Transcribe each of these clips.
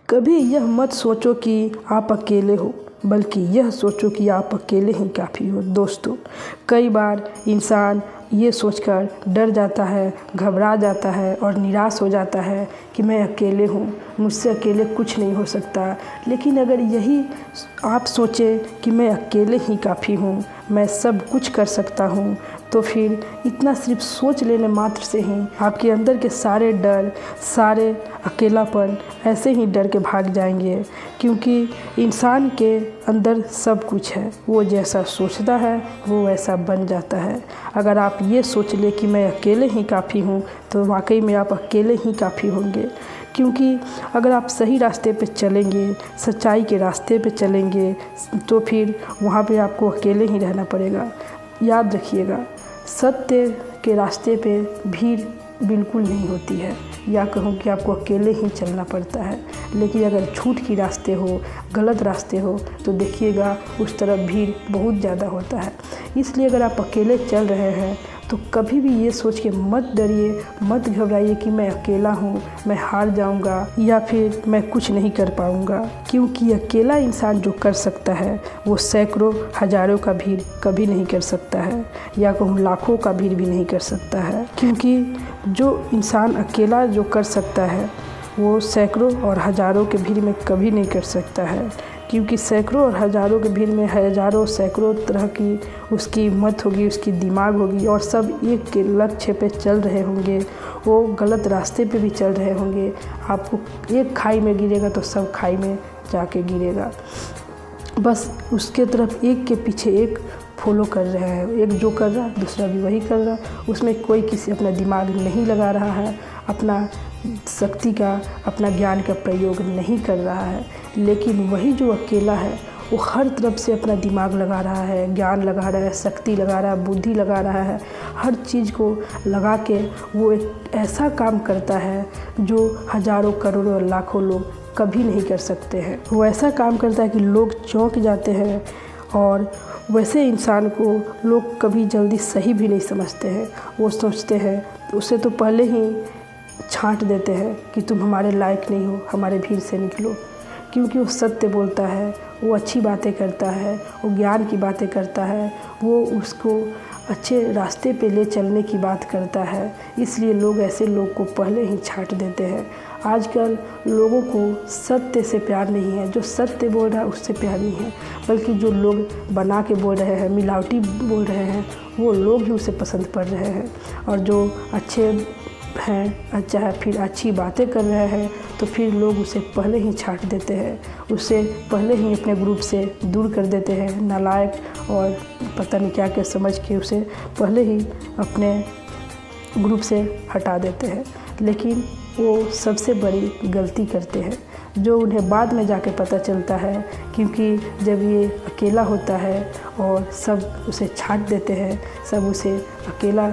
कभी यह मत सोचो कि आप अकेले हो, बल्कि यह सोचो कि आप अकेले ही काफ़ी हो। दोस्तों, कई बार इंसान ये सोचकर डर जाता है, घबरा जाता है और निराश हो जाता है कि मैं अकेले हूँ, मुझसे अकेले कुछ नहीं हो सकता। लेकिन अगर यही आप सोचें कि मैं अकेले ही काफ़ी हूँ, मैं सब कुछ कर सकता हूँ, तो फिर इतना सिर्फ सोच लेने मात्र से ही आपके अंदर के सारे डर, सारे अकेलापन ऐसे ही डर के भाग जाएंगे। क्योंकि इंसान के अंदर सब कुछ है, वो जैसा सोचता है वो वैसा बन जाता है। अगर आप ये सोच ले कि मैं अकेले ही काफ़ी हूँ, तो वाकई में आप अकेले ही काफ़ी होंगे। क्योंकि अगर आप सही रास्ते पे चलेंगे, सच्चाई के रास्ते पे चलेंगे, तो फिर वहाँ पे आपको अकेले ही रहना पड़ेगा। याद रखिएगा, सत्य के रास्ते पे भीड़ बिल्कुल नहीं होती है, या कहूँ कि आपको अकेले ही चलना पड़ता है। लेकिन अगर झूठ की रास्ते हो, गलत रास्ते हो, तो देखिएगा उस तरफ भीड़ बहुत ज़्यादा होता है। इसलिए अगर आप अकेले चल रहे हैं तो कभी भी ये सोच के मत डरिए, मत घबराइए कि मैं अकेला हूँ, मैं हार जाऊँगा या फिर मैं कुछ नहीं कर पाऊँगा। क्योंकि अकेला इंसान जो कर सकता है वो सैकड़ों हज़ारों का भीड़ कभी नहीं कर सकता है, या कहूँ लाखों का भीड़ भी नहीं कर सकता है। क्योंकि जो इंसान अकेला जो कर सकता है वो सैकड़ों और हज़ारों के भीड़ में कभी नहीं कर सकता है। क्योंकि सैकड़ों और हज़ारों के भीड़ में हज़ारों सैकड़ों तरह की उसकी हिम्मत होगी, उसकी दिमाग होगी, और सब एक के लक्ष्य पे चल रहे होंगे, वो गलत रास्ते पे भी चल रहे होंगे। आपको एक खाई में गिरेगा तो सब खाई में जाके गिरेगा। बस उसके तरफ एक के पीछे एक फॉलो कर रहे हैं, एक जो कर रहा है दूसरा भी वही कर रहा है। उसमें कोई किसी अपना दिमाग नहीं लगा रहा है, अपना शक्ति का, अपना ज्ञान का प्रयोग नहीं कर रहा है। लेकिन वही जो अकेला है वो हर तरफ से अपना दिमाग लगा रहा है, ज्ञान लगा रहा है, शक्ति लगा रहा है, बुद्धि लगा रहा है। हर चीज़ को लगा के वो एक ऐसा काम करता है जो हज़ारों करोड़ों और लाखों लोग कभी नहीं कर सकते हैं। वो ऐसा काम करता है कि लोग चौंक जाते हैं, और वैसे इंसान को लोग कभी जल्दी सही भी नहीं समझते हैं। वो सोचते हैं, उससे तो पहले ही छांट देते हैं कि तुम हमारे लायक नहीं हो, हमारे भीड़ से निकलो। क्योंकि वो सत्य बोलता है, वो अच्छी बातें करता है, वो ज्ञान की बातें करता है, वो उसको अच्छे रास्ते पे ले चलने की बात करता है। इसलिए लोग ऐसे लोग को पहले ही छांट देते हैं। आजकल लोगों को सत्य से प्यार नहीं है, जो सत्य बोल रहा है उससे प्यार नहीं है, बल्कि जो लोग बना के बोल रहे हैं, मिलावटी बोल रहे हैं, वो लोग ही उसे पसंद कर रहे हैं। और जो अच्छे हैं, अच्छा है, फिर अच्छी बातें कर रहे हैं, तो फिर लोग उसे पहले ही छांट देते हैं, उसे पहले ही अपने ग्रुप से दूर कर देते हैं। नालायक और पता नहीं क्या क्या समझ के उसे पहले ही अपने ग्रुप से हटा देते हैं। लेकिन वो सबसे बड़ी गलती करते हैं, जो उन्हें बाद में जाके पता चलता है। क्योंकि जब ये अकेला होता है और सब उसे छांट देते हैं, सब उसे अकेला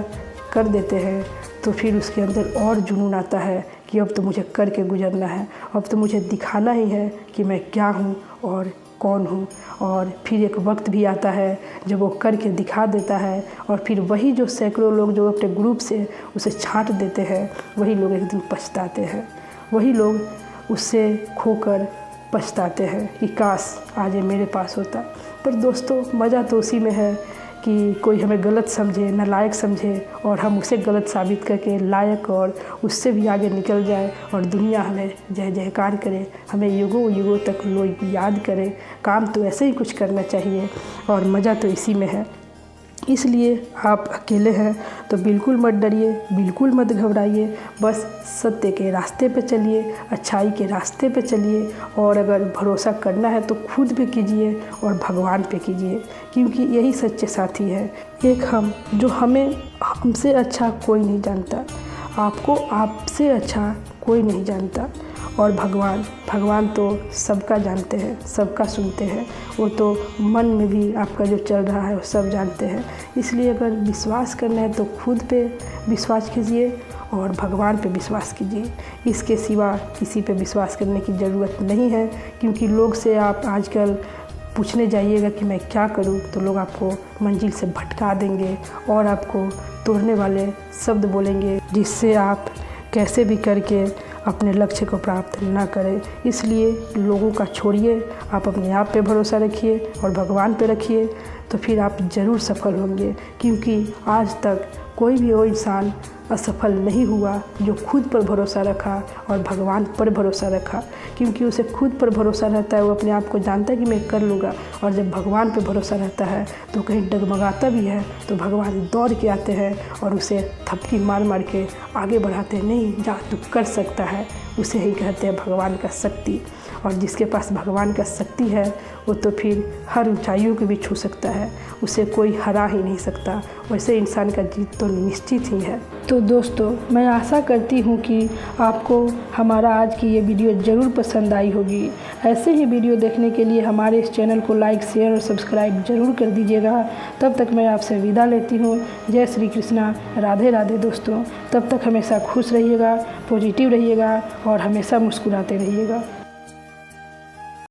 कर देते हैं, तो फिर उसके अंदर और जुनून आता है कि अब तो मुझे करके गुजरना है, अब तो मुझे दिखाना ही है कि मैं क्या हूँ और कौन हूँ। और फिर एक वक्त भी आता है जब वो करके दिखा देता है, और फिर वही जो सैकड़ों लोग जो अपने ग्रुप से उसे छांट देते हैं, वही लोग एक दिन पछताते हैं। वही लोग उससे खोकर पछताते हैं कि काश आज ये मेरे पास होता। पर दोस्तों, मज़ा तो उसी में है कि कोई हमें गलत समझे, नालायक समझे, और हम उसे गलत साबित करके लायक और उससे भी आगे निकल जाए, और दुनिया हमें जय जयकार करे, हमें युगों युगों तक लोग याद करें। काम तो ऐसे ही कुछ करना चाहिए, और मज़ा तो इसी में है। इसलिए आप अकेले हैं तो बिल्कुल मत डरिए, बिल्कुल मत घबराइए। बस सत्य के रास्ते पे चलिए, अच्छाई के रास्ते पे चलिए, और अगर भरोसा करना है तो खुद पे कीजिए और भगवान पे कीजिए। क्योंकि यही सच्चे साथी है। एक हम, जो हमें हमसे अच्छा कोई नहीं जानता, आपको आपसे अच्छा कोई नहीं जानता। और भगवान तो सबका जानते हैं, सबका सुनते हैं। वो तो मन में भी आपका जो चल रहा है वो सब जानते हैं। इसलिए अगर विश्वास करना है तो खुद पे विश्वास कीजिए और भगवान पे विश्वास कीजिए। इसके सिवा किसी पे विश्वास करने की ज़रूरत नहीं है। क्योंकि लोग से आप आजकल पूछने जाइएगा कि मैं क्या करूं, तो लोग आपको मंजिल से भटका देंगे और आपको तोड़ने वाले शब्द बोलेंगे, जिससे आप कैसे भी करके अपने लक्ष्य को प्राप्त ना करें। इसलिए लोगों का छोड़िए, आप अपने आप पे भरोसा रखिए और भगवान पे रखिए, तो फिर आप ज़रूर सफल होंगे। क्योंकि आज तक कोई भी वो इंसान असफल नहीं हुआ जो खुद पर भरोसा रखा और भगवान पर भरोसा रखा। क्योंकि उसे खुद पर भरोसा रहता है, वो अपने आप को जानता है कि मैं कर लूँगा, और जब भगवान पर भरोसा रहता है तो कहीं डगमगाता भी है तो भगवान दौड़ के आते हैं और उसे थपकी मार मार के आगे बढ़ाते हैं, नहीं जा तू कर सकता है। उसे ही कहते हैं भगवान का शक्ति। और जिसके पास भगवान का शक्ति है वो तो फिर हर ऊंचाइयों को भी छू सकता है, उसे कोई हरा ही नहीं सकता। वैसे इंसान का जीत तो निश्चित ही है। तो दोस्तों, मैं आशा करती हूँ कि आपको हमारा आज की ये वीडियो ज़रूर पसंद आई होगी। ऐसे ही वीडियो देखने के लिए हमारे इस चैनल को लाइक, शेयर और सब्सक्राइब ज़रूर कर दीजिएगा। तब तक मैं आपसे विदा लेती हूँ। जय श्री कृष्णा, राधे राधे दोस्तों। तब तक हमेशा खुश रहिएगा, पॉजिटिव रहिएगा और हमेशा मुस्कुराते रहिएगा।